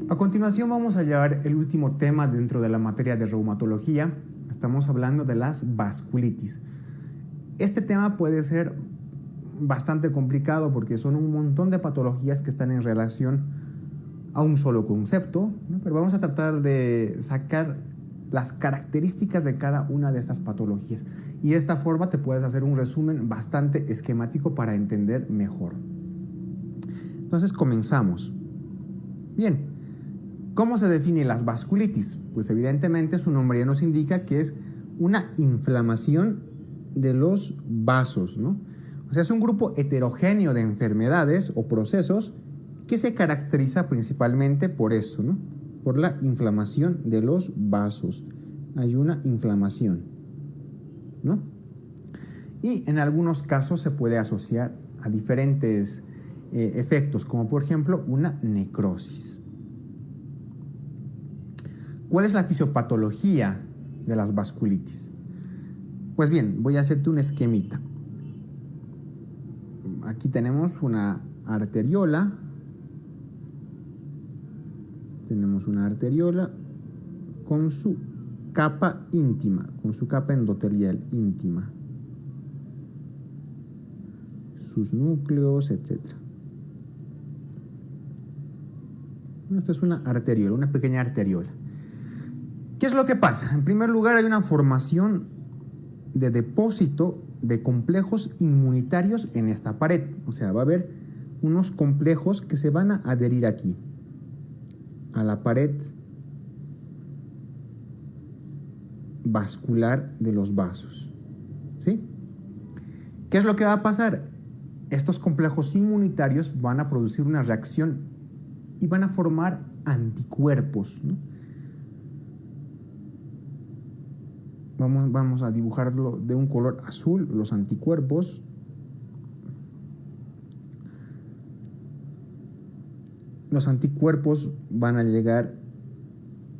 A continuación vamos a llevar el último tema dentro de la materia de reumatología. Estamos hablando de las vasculitis. Este tema puede ser bastante complicado porque son un montón de patologías que están en relación a un solo concepto, ¿no? Pero vamos a tratar de sacar las características de cada una de estas patologías y de esta forma te puedes hacer un resumen bastante esquemático para entender mejor. Entonces comenzamos. Bien, ¿cómo se definen las vasculitis? Pues evidentemente su nombre ya nos indica que es una inflamación de los vasos, ¿no? O sea, es un grupo heterogéneo de enfermedades o procesos que se caracteriza principalmente por esto, ¿no? Por la inflamación de los vasos. Hay una inflamación, ¿no? Y en algunos casos se puede asociar a diferentes efectos, como por ejemplo una necrosis. ¿Cuál es la fisiopatología de las vasculitis? Pues bien, voy a hacerte un esquemita. Aquí tenemos una arteriola. Tenemos una arteriola con su capa íntima, con su capa endotelial íntima, sus núcleos, etc. Esta es una arteriola, una pequeña arteriola. ¿Qué es lo que pasa? En primer lugar, hay una formación de depósito de complejos inmunitarios en esta pared. O sea, va a haber unos complejos que se van a adherir aquí, a la pared vascular de los vasos. ¿Sí? ¿Qué es lo que va a pasar? Estos complejos inmunitarios van a producir una reacción y van a formar anticuerpos, ¿no? Vamos a dibujarlo de un color azul, los anticuerpos. Los anticuerpos van a llegar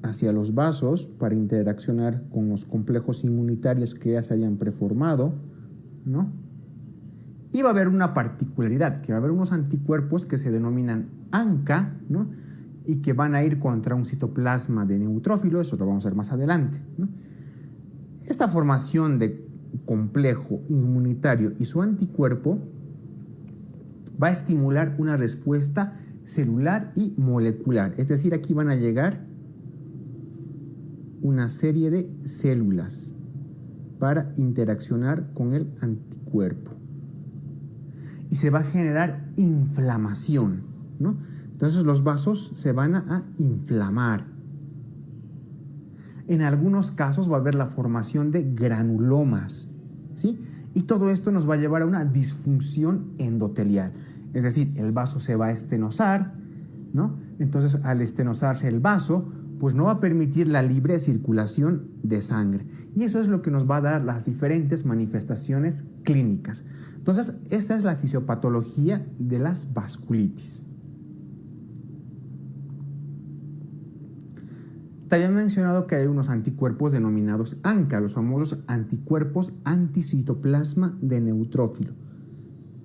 hacia los vasos para interaccionar con los complejos inmunitarios que ya se habían preformado, ¿no? Y va a haber una particularidad, que va a haber unos anticuerpos que se denominan ANCA, ¿no? Y que van a ir contra un citoplasma de neutrófilo, eso lo vamos a ver más adelante, ¿no? Esta formación de complejo inmunitario y su anticuerpo va a estimular una respuesta celular y molecular. Es decir, aquí van a llegar una serie de células para interaccionar con el anticuerpo. Y se va a generar inflamación, ¿no? Entonces los vasos se van a inflamar. En algunos casos va a haber la formación de granulomas, ¿sí? Y todo esto nos va a llevar a una disfunción endotelial. Es decir, el vaso se va a estenosar, ¿no? Entonces, al estenosarse el vaso, pues no va a permitir la libre circulación de sangre. Y eso es lo que nos va a dar las diferentes manifestaciones clínicas. Entonces, esta es la fisiopatología de las vasculitis. Te había mencionado que hay unos anticuerpos denominados ANCA, los famosos anticuerpos anticitoplasma de neutrófilo.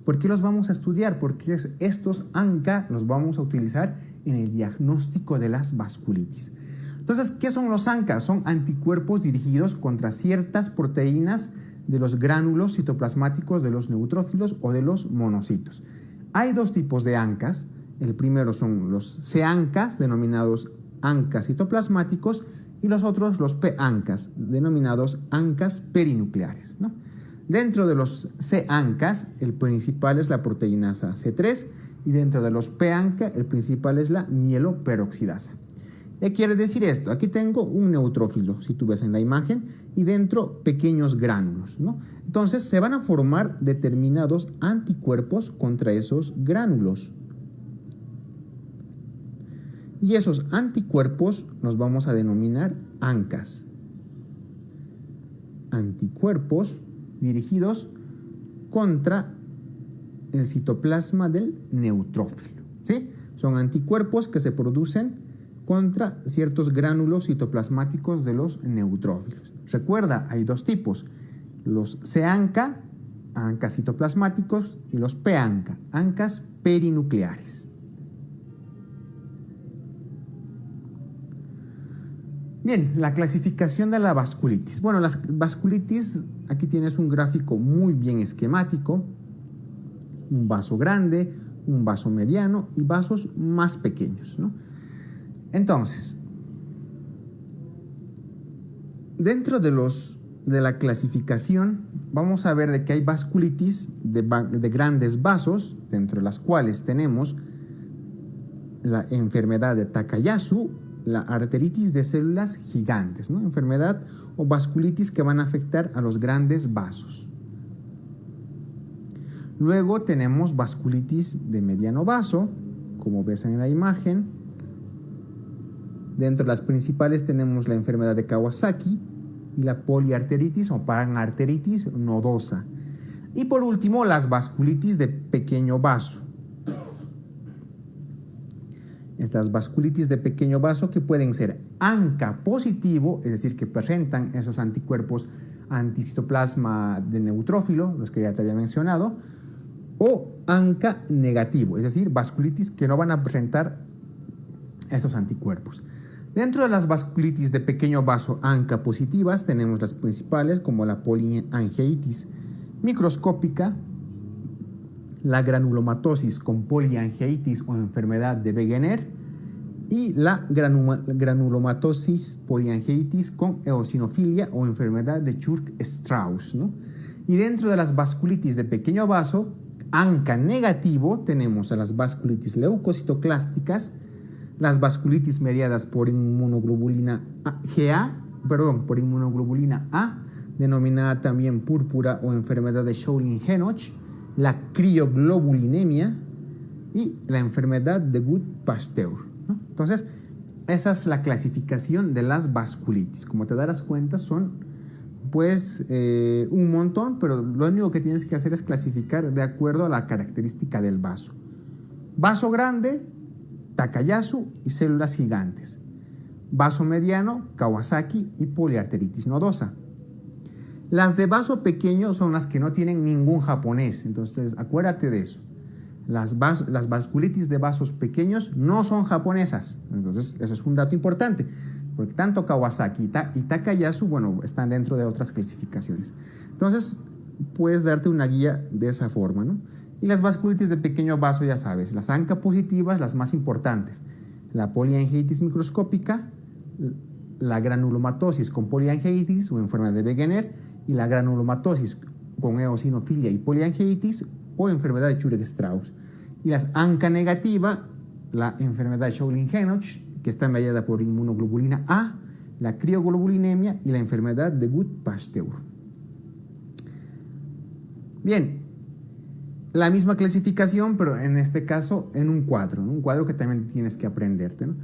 ¿Por qué los vamos a estudiar? Porque estos ANCA los vamos a utilizar en el diagnóstico de las vasculitis. Entonces, ¿qué son los ANCA? Son anticuerpos dirigidos contra ciertas proteínas de los gránulos citoplasmáticos de los neutrófilos o de los monocitos. Hay dos tipos de ANCAs. El primero son los C-ANCAs, denominados ANCAs citoplasmáticos, y los otros los P-ANCAs, denominados ANCAs perinucleares, ¿no? Dentro de los C-ANCAs, el principal es la proteinasa C3, y dentro de los P-ANCA, el principal es la mieloperoxidasa. ¿Qué quiere decir esto? Aquí tengo un neutrófilo, si tú ves en la imagen, y dentro pequeños gránulos, ¿no? Entonces se van a formar determinados anticuerpos contra esos gránulos. Y esos anticuerpos los vamos a denominar ANCAs. Anticuerpos dirigidos contra el citoplasma del neutrófilo, ¿sí? Son anticuerpos que se producen contra ciertos gránulos citoplasmáticos de los neutrófilos. Recuerda, hay dos tipos, los C-ANCA, ANCA citoplasmáticos, y los P-ANCA, ANCAs perinucleares. Bien, la clasificación de la vasculitis. Bueno, las vasculitis, aquí tienes un gráfico muy bien esquemático, un vaso grande, un vaso mediano y vasos más pequeños, ¿no? Entonces, dentro de la clasificación, vamos a ver de que hay vasculitis de grandes vasos, dentro de las cuales tenemos la enfermedad de Takayasu, la arteritis de células gigantes, ¿no? Enfermedad o vasculitis que van a afectar a los grandes vasos. Luego tenemos vasculitis de mediano vaso, como ves en la imagen. Dentro de las principales tenemos la enfermedad de Kawasaki y la poliarteritis o panarteritis nodosa. Y por último, las vasculitis de pequeño vaso. Estas vasculitis de pequeño vaso que pueden ser ANCA positivo, es decir, que presentan esos anticuerpos anticitoplasma de neutrófilo, los que ya te había mencionado, o ANCA negativo, es decir, vasculitis que no van a presentar esos anticuerpos. Dentro de las vasculitis de pequeño vaso ANCA positivas tenemos las principales como la poliangeitis microscópica, la granulomatosis con poliangeitis o enfermedad de Wegener y la granulomatosis poliangeitis con eosinofilia o enfermedad de Churg-Strauss, ¿no? Y dentro de las vasculitis de pequeño vaso ANCA negativo tenemos a las vasculitis leucocitoclásticas, las vasculitis mediadas por inmunoglobulina por inmunoglobulina A, denominada también púrpura o enfermedad de Schölling-Henoch, la crioglobulinemia y la enfermedad de Gut-Pasteur, ¿no? Entonces, esa es la clasificación de las vasculitis. Como te darás cuenta, son pues un montón, pero lo único que tienes que hacer es clasificar de acuerdo a la característica del vaso. Vaso grande, Takayasu y células gigantes. Vaso mediano, Kawasaki y poliarteritis nodosa. Las de vaso pequeño son las que no tienen ningún japonés, entonces acuérdate de eso. Las vasculitis de vasos pequeños no son japonesas, entonces eso es un dato importante, porque tanto Kawasaki y Takayasu, bueno, están dentro de otras clasificaciones. Entonces puedes darte una guía de esa forma, ¿no? Y las vasculitis de pequeño vaso, ya sabes, las ANCA positivas, las más importantes, la poliangeitis microscópica, la granulomatosis con poliangeitis o enfermedad de Wegener y la granulomatosis con eosinofilia y poliangeitis o enfermedad de Churg-Strauss. Y las ANCA negativa, la enfermedad de Schölling-Henoch, que está mediada por inmunoglobulina A, la crioglobulinemia y la enfermedad de Gut-Pasteur. Bien, la misma clasificación, pero en este caso en un cuadro, ¿no? Un cuadro que también tienes que aprenderte, ¿no?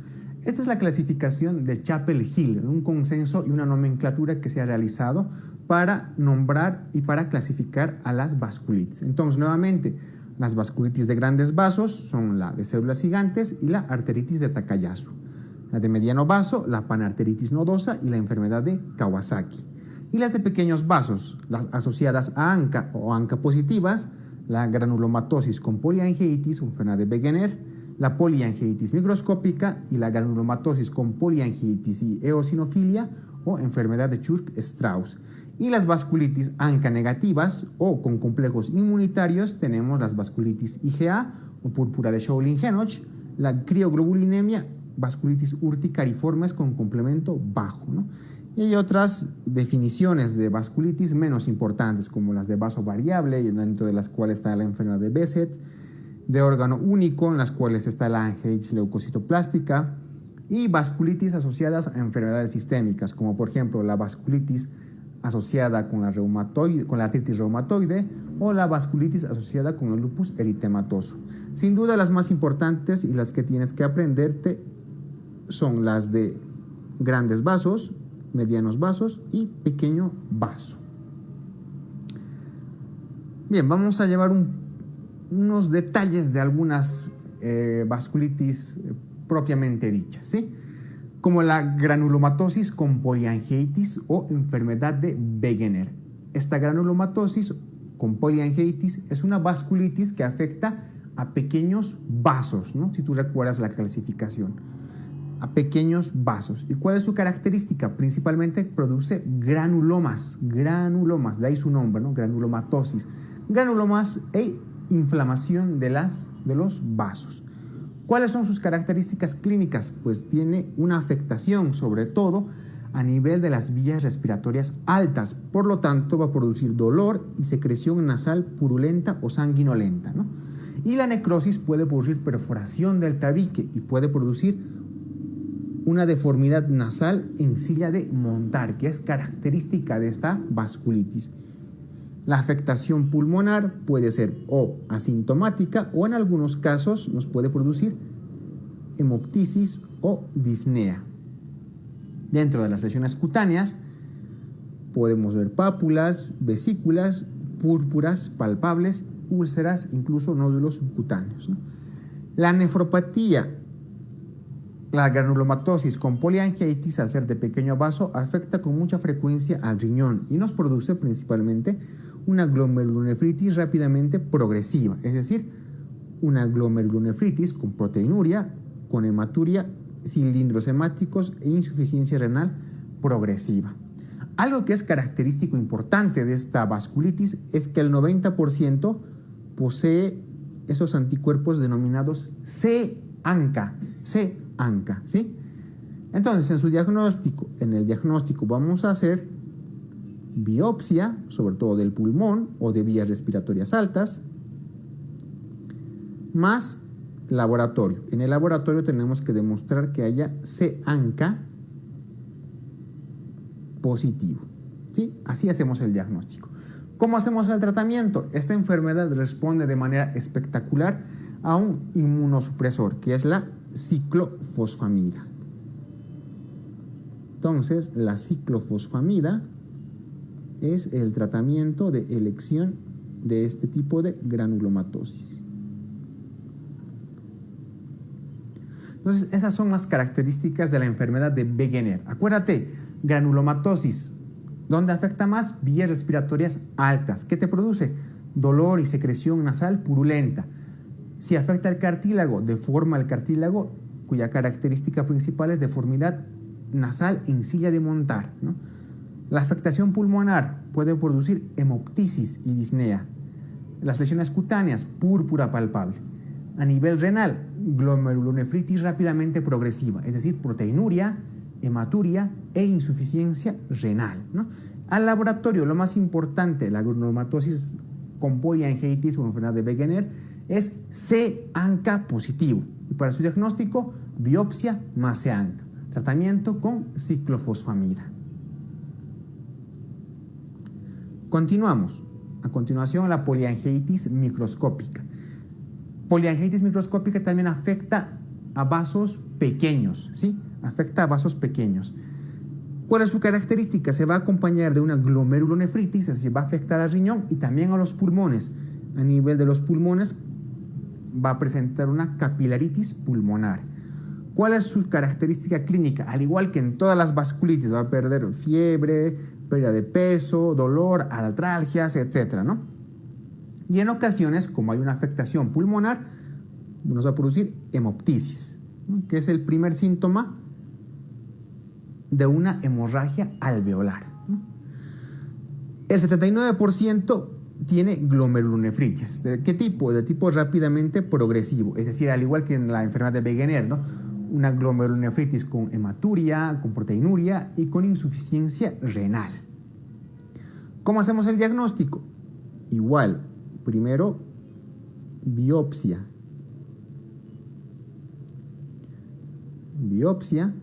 Esta es la clasificación de Chapel-Hill, un consenso y una nomenclatura que se ha realizado para nombrar y para clasificar a las vasculitis. Entonces, nuevamente, las vasculitis de grandes vasos son la de células gigantes y la arteritis de Takayasu. La de mediano vaso, la panarteritis nodosa y la enfermedad de Kawasaki. Y las de pequeños vasos, las asociadas a ANCA o ANCA positivas, la granulomatosis con poliangeitis o enfermedad de Wegener, la poliangeitis microscópica y la granulomatosis con poliangeitis y eosinofilia o enfermedad de Churg-Strauss. Y las vasculitis ANCA negativas o con complejos inmunitarios tenemos las vasculitis IgA o púrpura de Schölling-Henoch, la crioglobulinemia, vasculitis urticariformes con complemento bajo, ¿no? Y hay otras definiciones de vasculitis menos importantes, como las de vaso variable, dentro de las cuales está la enfermedad de Behçet, de órgano único, en las cuales está la angeitis leucocitoplástica, y vasculitis asociadas a enfermedades sistémicas, como por ejemplo la vasculitis asociada con la artritis reumatoide o la vasculitis asociada con el lupus eritematoso. Sin duda, las más importantes y las que tienes que aprenderte son las de grandes vasos, medianos vasos y pequeño vaso. Bien, vamos a llevar unos detalles de algunas vasculitis propiamente dichas, ¿sí? Como la granulomatosis con poliangeitis o enfermedad de Wegener. Esta granulomatosis con poliangeitis es una vasculitis que afecta a pequeños vasos, ¿no? Si tú recuerdas la clasificación. a pequeños vasos. ¿Y cuál es su característica? Principalmente produce granulomas, de ahí su nombre, ¿no? Granulomatosis. Granulomas e inflamación de los vasos. ¿Cuáles son sus características clínicas? Pues tiene una afectación, sobre todo a nivel de las vías respiratorias altas. Por lo tanto, va a producir dolor y secreción nasal purulenta o sanguinolenta, ¿no? Y la necrosis puede producir perforación del tabique y puede producir una deformidad nasal en silla de montar, que es característica de esta vasculitis. La afectación pulmonar puede ser o asintomática o en algunos casos nos puede producir hemoptisis o disnea. Dentro de las lesiones cutáneas podemos ver pápulas, vesículas, púrpuras palpables, úlceras, incluso nódulos subcutáneos, ¿no? La nefropatía, la granulomatosis con poliangiitis, al ser de pequeño vaso, afecta con mucha frecuencia al riñón y nos produce principalmente una glomerulonefritis rápidamente progresiva, es decir, una glomerulonefritis con proteinuria, con hematuria, cilindros hemáticos e insuficiencia renal progresiva. Algo que es característico importante de esta vasculitis es que el 90% posee esos anticuerpos denominados C-ANCA, ¿sí? Entonces, en el diagnóstico vamos a hacer biopsia, sobre todo del pulmón o de vías respiratorias altas, más laboratorio. En el laboratorio tenemos que demostrar que haya C-ANCA positivo, ¿sí? Así hacemos el diagnóstico. ¿Cómo hacemos el tratamiento? Esta enfermedad responde de manera espectacular a un inmunosupresor, que es la ciclofosfamida. Entonces, la ciclofosfamida es el tratamiento de elección de este tipo de granulomatosis. Entonces, esas son las características de la enfermedad de Wegener. Acuérdate, granulomatosis, ¿dónde afecta más? Vías respiratorias altas. ¿Qué te produce? Dolor y secreción nasal purulenta. Si afecta el cartílago, deforma el cartílago, cuya característica principal es deformidad nasal en silla de montar, ¿no? La afectación pulmonar puede producir hemoptisis y disnea. Las lesiones cutáneas, púrpura palpable. A nivel renal, glomerulonefritis rápidamente progresiva, es decir, proteinuria, hematuria e insuficiencia renal, ¿no? Al laboratorio, lo más importante, la granulomatosis con poliangiitis o enfermedad de Wegener, es C-ANCA positivo. Y para su diagnóstico, biopsia más C-ANCA. Tratamiento con ciclofosfamida. Continuamos. A continuación, la poliangiitis microscópica. Poliangiitis microscópica también afecta a vasos pequeños, ¿sí? Afecta a vasos pequeños. ¿Cuál es su característica? Se va a acompañar de una glomerulonefritis, es decir, va a afectar al riñón y también a los pulmones. A nivel de los pulmones va a presentar una capilaritis pulmonar. ¿Cuál es su característica clínica? Al igual que en todas las vasculitis, va a perder fiebre, pérdida de peso, dolor, artralgias, etc., ¿no? Y en ocasiones, como hay una afectación pulmonar, nos va a producir hemoptisis, ¿no? Que es el primer síntoma de una hemorragia alveolar, ¿no? El 79% tiene glomerulonefritis. ¿De qué tipo? De tipo rápidamente progresivo, es decir, al igual que en la enfermedad de Wegener, ¿no? Una glomerulonefritis con hematuria, con proteinuria y con insuficiencia renal. ¿Cómo hacemos el diagnóstico? Igual, primero biopsia. Biopsia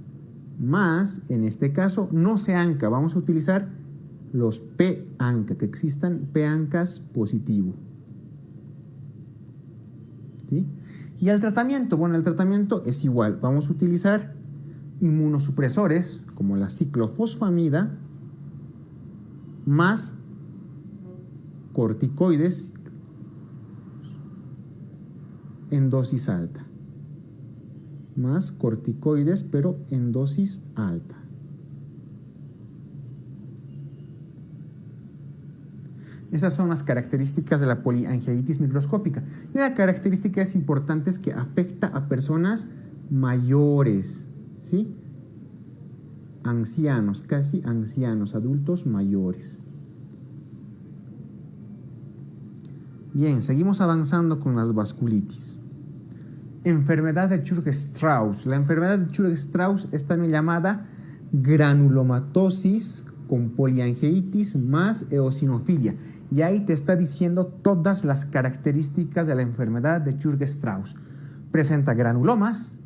más, en este caso, no C-ANCA. Vamos a utilizar los P-ANCA, que existan P-ANCAs positivo. ¿Sí? Y el tratamiento, bueno, el tratamiento es igual. Vamos a utilizar inmunosupresores como la ciclofosfamida más corticoides en dosis alta. Más corticoides, pero en dosis alta. Esas son las características de la poliangiitis microscópica. Y una característica importante es que afecta a personas mayores, ¿sí? Ancianos, casi ancianos, adultos mayores. Bien, seguimos avanzando con las vasculitis. Enfermedad de Churg-Strauss. La enfermedad de Churg-Strauss es también llamada granulomatosis con poliangeitis más eosinofilia. Y ahí te está diciendo todas las características de la enfermedad de Churg-Strauss. Presenta granulomas,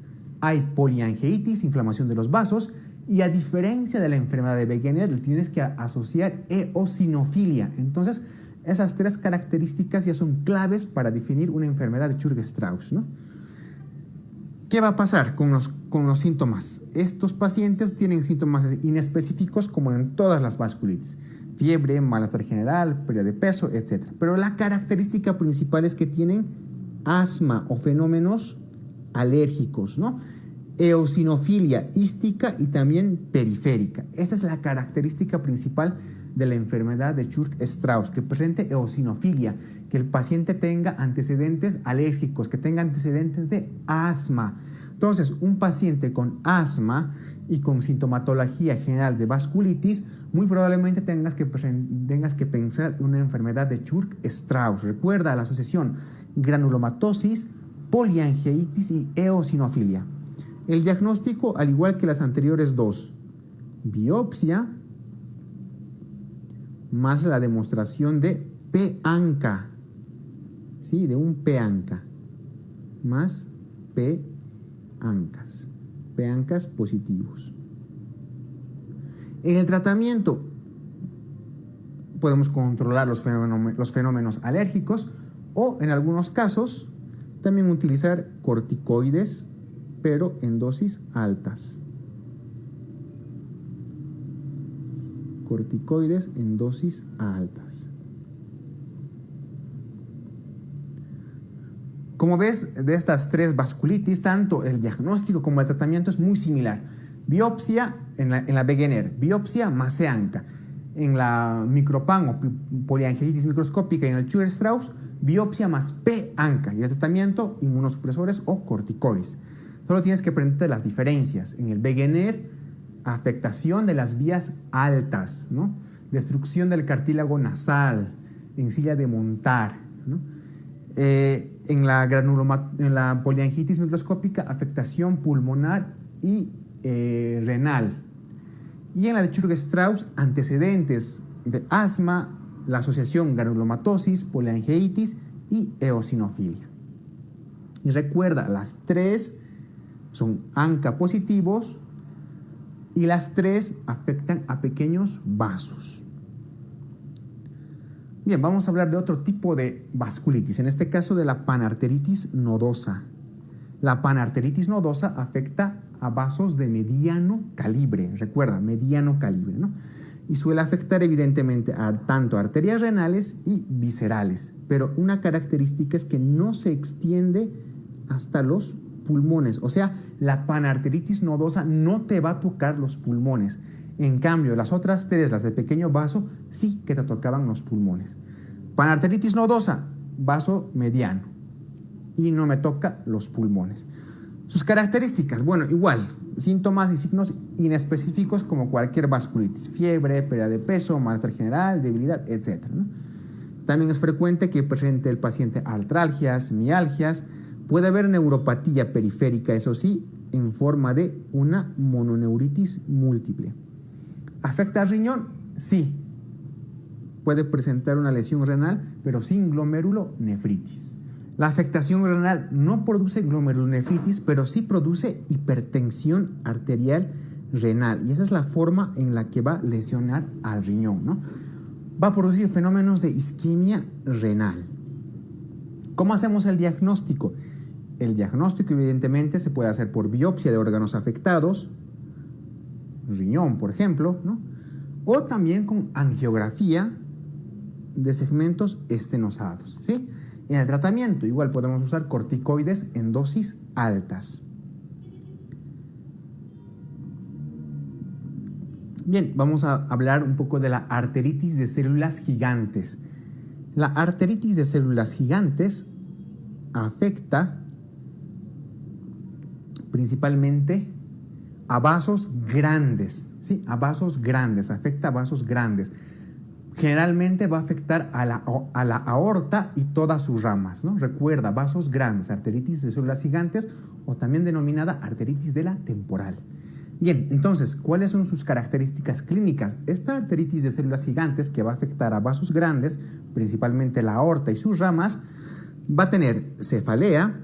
hay poliangeitis, inflamación de los vasos, y a diferencia de la enfermedad de Wegener, le tienes que asociar eosinofilia. Entonces, esas tres características ya son claves para definir una enfermedad de Churg-Strauss, ¿no? ¿Qué va a pasar con los síntomas? Estos pacientes tienen síntomas inespecíficos como en todas las vasculitis. Fiebre, malestar general, pérdida de peso, etc. Pero la característica principal es que tienen asma o fenómenos alérgicos, ¿no? Eosinofilia ística y también periférica. Esta es la característica principal de la enfermedad de Churg-Strauss, que presente eosinofilia, que el paciente tenga antecedentes alérgicos, que tenga antecedentes de asma. Entonces, un paciente con asma y con sintomatología general de vasculitis, muy probablemente tengas que pensar en una enfermedad de Churg-Strauss. Recuerda la asociación granulomatosis, poliangeitis y eosinofilia. El diagnóstico, al igual que las anteriores dos, biopsia más la demostración de P-ANCA, ¿sí? De un P-ANCA, más P-ANCAs, P-ANCAs positivos. En el tratamiento podemos controlar los fenómenos alérgicos o en algunos casos también utilizar corticoides, pero en dosis altas. Corticoides en dosis altas. Como ves, de estas tres vasculitis, tanto el diagnóstico como el tratamiento es muy similar. Biopsia en la Wegener, biopsia más P-ANCA. En la micropan o poliangeitis microscópica y en el Churg-Strauss, biopsia más P-ANCA. Y el tratamiento, inmunosupresores o corticoides. Solo tienes que aprender las diferencias. En el Wegener, afectación de las vías altas, ¿no? Destrucción del cartílago nasal, encilla de montar, ¿no? En la poliangitis microscópica, afectación pulmonar y renal. Y en la de Churg-Strauss, antecedentes de asma, la asociación granulomatosis, poliangeitis y eosinofilia. Y recuerda, las tres son ANCA positivos y las tres afectan a pequeños vasos. Bien, vamos a hablar de otro tipo de vasculitis, en este caso de la panarteritis nodosa. La panarteritis nodosa afecta a vasos de mediano calibre, recuerda, mediano calibre, ¿no? Y suele afectar evidentemente tanto arterias renales y viscerales, pero una característica es que no se extiende hasta los pulmones, o sea, la panarteritis nodosa no te va a tocar los pulmones. En cambio, las otras tres, las de pequeño vaso, sí que te tocaban los pulmones. Panarteritis nodosa, vaso mediano, y no me toca los pulmones. Sus características, bueno, igual, síntomas y signos inespecíficos como cualquier vasculitis, fiebre, pérdida de peso, malestar general, debilidad, etc., ¿no? También es frecuente que presente el paciente artralgias, mialgias. Puede haber neuropatía periférica, eso sí, en forma de una mononeuritis múltiple. ¿Afecta al riñón? Sí. Puede presentar una lesión renal, pero sin glomerulonefritis. La afectación renal no produce glomerulonefritis, pero sí produce hipertensión arterial renal. Y esa es la forma en la que va a lesionar al riñón, ¿no? Va a producir fenómenos de isquemia renal. ¿Cómo hacemos el diagnóstico? El diagnóstico evidentemente se puede hacer por biopsia de órganos afectados, riñón por ejemplo, ¿no? O también con angiografía de segmentos estenosados, ¿sí? En el tratamiento igual podemos usar corticoides en dosis altas. Bien, vamos a hablar un poco de la arteritis de células gigantes. La arteritis de células gigantes afecta principalmente a vasos grandes, ¿sí? A vasos grandes, afecta a vasos grandes. Generalmente va a afectar a la aorta y todas sus ramas, ¿no? Recuerda, vasos grandes, arteritis de células gigantes o también denominada arteritis de la temporal. Bien, entonces, ¿cuáles son sus características clínicas? Esta arteritis de células gigantes que va a afectar a vasos grandes, principalmente la aorta y sus ramas, va a tener cefalea,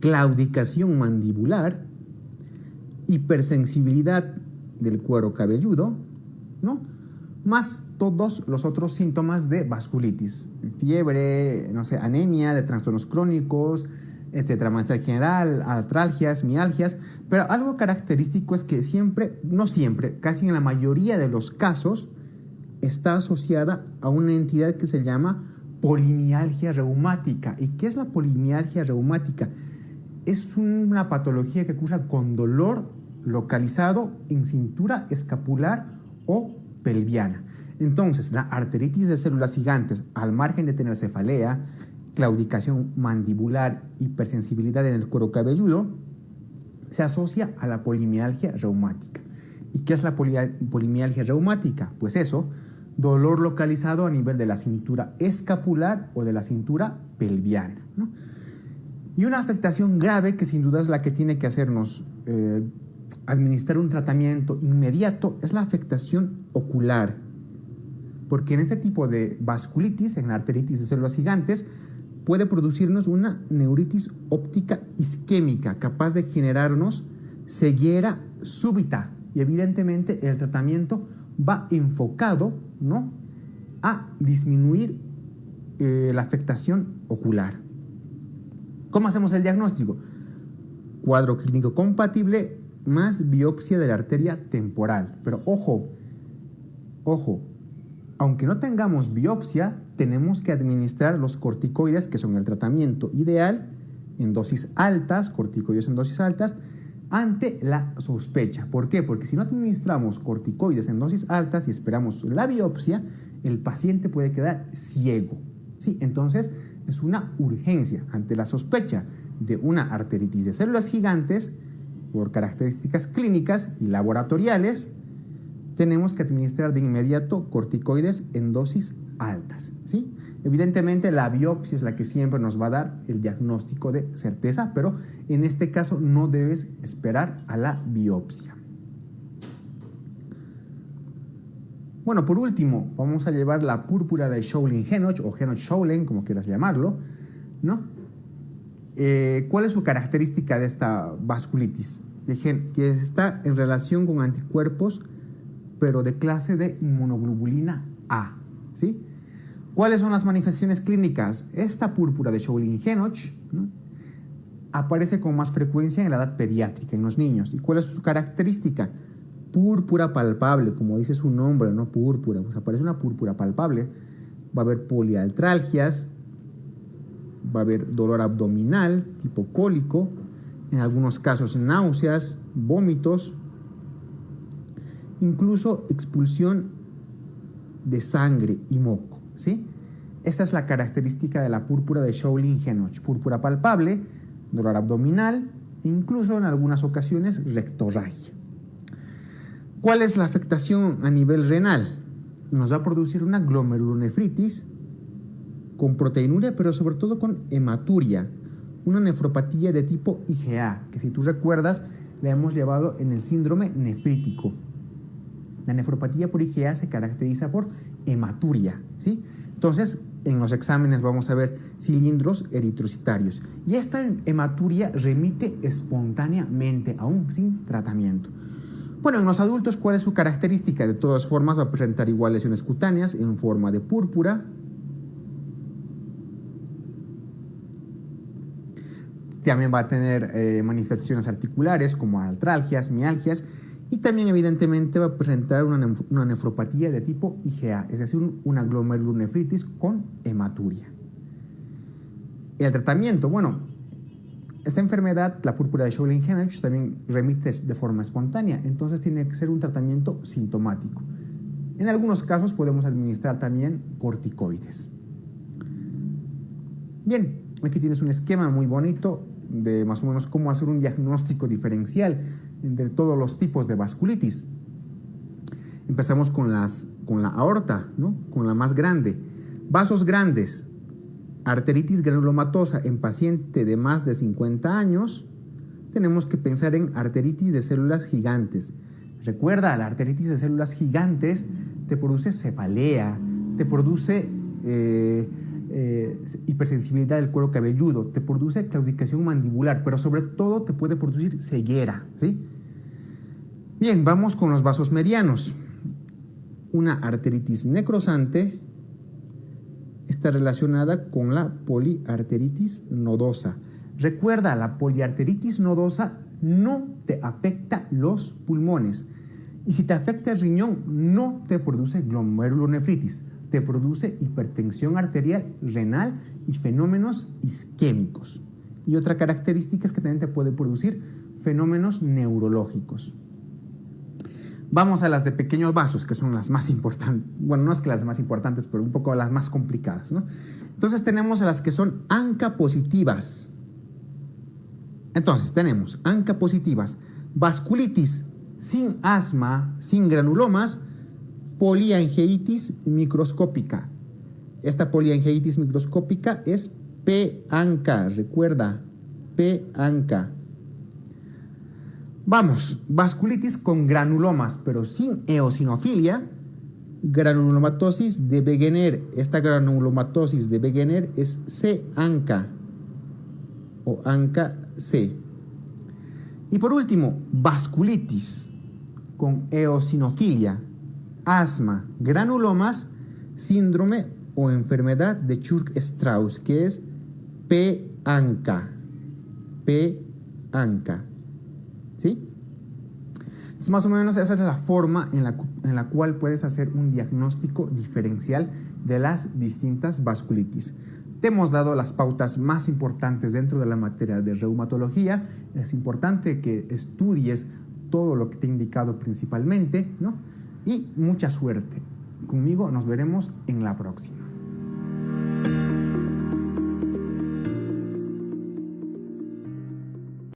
claudicación mandibular, hipersensibilidad del cuero cabelludo, ¿no? Más todos los otros síntomas de vasculitis, fiebre, no sé, anemia, de trastornos crónicos, etcétera, malestar general, artralgias, mialgias, pero algo característico es que siempre, no siempre, casi en la mayoría de los casos, está asociada a una entidad que se llama polimialgia reumática. ¿Y qué es la polimialgia reumática? Es una patología que cursa con dolor localizado en cintura escapular o pelviana. Entonces, la arteritis de células gigantes, al margen de tener cefalea, claudicación mandibular, hipersensibilidad en el cuero cabelludo, se asocia a la polimialgia reumática. ¿Y qué es la polimialgia reumática? Pues eso, dolor localizado a nivel de la cintura escapular o de la cintura pelviana, ¿no? Y una afectación grave que sin duda es la que tiene que hacernos administrar un tratamiento inmediato es la afectación ocular. Porque en este tipo de vasculitis, en la arteritis de células gigantes, puede producirnos una neuritis óptica isquémica capaz de generarnos ceguera súbita. Y evidentemente el tratamiento va enfocado, ¿no?, a disminuir la afectación ocular. ¿Cómo hacemos el diagnóstico? Cuadro clínico compatible más biopsia de la arteria temporal. Pero ojo, aunque no tengamos biopsia, tenemos que administrar los corticoides, que son el tratamiento ideal, en dosis altas, corticoides en dosis altas, ante la sospecha. ¿Por qué? Porque si no administramos corticoides en dosis altas y esperamos la biopsia, el paciente puede quedar ciego, ¿sí? Entonces, es una urgencia ante la sospecha de una arteritis de células gigantes por características clínicas y laboratoriales. Tenemos que administrar de inmediato corticoides en dosis altas, ¿sí? Evidentemente la biopsia es la que siempre nos va a dar el diagnóstico de certeza, pero en este caso no debes esperar a la biopsia. Bueno, por último, vamos a llevar la púrpura de Sjogren-Henoch o Henoch-Schönlein, como quieras llamarlo, ¿no? ¿Cuál es su característica de esta vasculitis? Que está en relación con anticuerpos, pero de clase de inmunoglobulina A, ¿sí? ¿Cuáles son las manifestaciones clínicas? Esta púrpura de Sjogren-Henoch, ¿no?, aparece con más frecuencia en la edad pediátrica, en los niños. ¿Y cuál es su característica? Púrpura palpable, como dice su nombre, ¿no? Púrpura, pues aparece una púrpura palpable. Va a haber poliartralgias, va a haber dolor abdominal, tipo cólico, en algunos casos náuseas, vómitos, incluso expulsión de sangre y moco, ¿sí? Esta es la característica de la púrpura de Sjogren-Henoch. Púrpura palpable, dolor abdominal e incluso en algunas ocasiones rectorragia. ¿Cuál es la afectación a nivel renal? Nos va a producir una glomerulonefritis con proteinuria, pero sobre todo con hematuria, una nefropatía de tipo IgA, que si tú recuerdas, la hemos llevado en el síndrome nefrítico. La nefropatía por IgA se caracteriza por hematuria, ¿sí? Entonces, en los exámenes vamos a ver cilindros eritrocitarios. Y esta hematuria remite espontáneamente, aún sin tratamiento. Bueno, en los adultos, ¿cuál es su característica? De todas formas, va a presentar igual lesiones cutáneas en forma de púrpura. También va a tener manifestaciones articulares como artralgias, mialgias. Y también, evidentemente, va a presentar una nefropatía de tipo IgA, es decir, una glomerulonefritis con hematuria. El tratamiento, bueno, esta enfermedad, la púrpura de Sjogren-Henoch, también remite de forma espontánea, entonces tiene que ser un tratamiento sintomático. En algunos casos podemos administrar también corticoides. Bien, aquí tienes un esquema muy bonito de más o menos cómo hacer un diagnóstico diferencial entre todos los tipos de vasculitis. Empezamos con la aorta, ¿no? Con la más grande. Vasos grandes, arteritis granulomatosa en paciente de más de 50 años. Tenemos que pensar en arteritis de células gigantes. Recuerda, la arteritis de células gigantes te produce cefalea, te produce hipersensibilidad del cuero cabelludo, te produce claudicación mandibular, pero sobre todo te puede producir ceguera, ¿sí? Bien, vamos con los vasos medianos. Una arteritis necrosante está relacionada con la poliarteritis nodosa. Recuerda, la poliarteritis nodosa no te afecta los pulmones. Y si te afecta el riñón, no te produce glomerulonefritis, te produce hipertensión arterial, renal y fenómenos isquémicos. Y otra característica es que también te puede producir fenómenos neurológicos. Vamos a las de pequeños vasos, que son las más importantes. Bueno, no es que las más importantes, pero un poco las más complicadas, ¿no? Entonces tenemos a las que son ANCA positivas. Entonces tenemos ANCA positivas, vasculitis sin asma, sin granulomas, poliangeitis microscópica. Esta poliangeitis microscópica es P-ANCA, recuerda, P-ANCA. Vamos, vasculitis con granulomas, pero sin eosinofilia, granulomatosis de Wegener. Esta granulomatosis de Wegener es C-ANCA o ANCA-C. Y por último, vasculitis con eosinofilia, asma, granulomas, síndrome o enfermedad de Churg-Strauss, que es P-ANCA. P-ANCA. ¿Sí? Entonces, más o menos esa es la forma en la cual puedes hacer un diagnóstico diferencial de las distintas vasculitis. Te hemos dado las pautas más importantes dentro de la materia de reumatología. Es importante que estudies todo lo que te he indicado principalmente, ¿no? Y mucha suerte. Conmigo nos veremos en la próxima.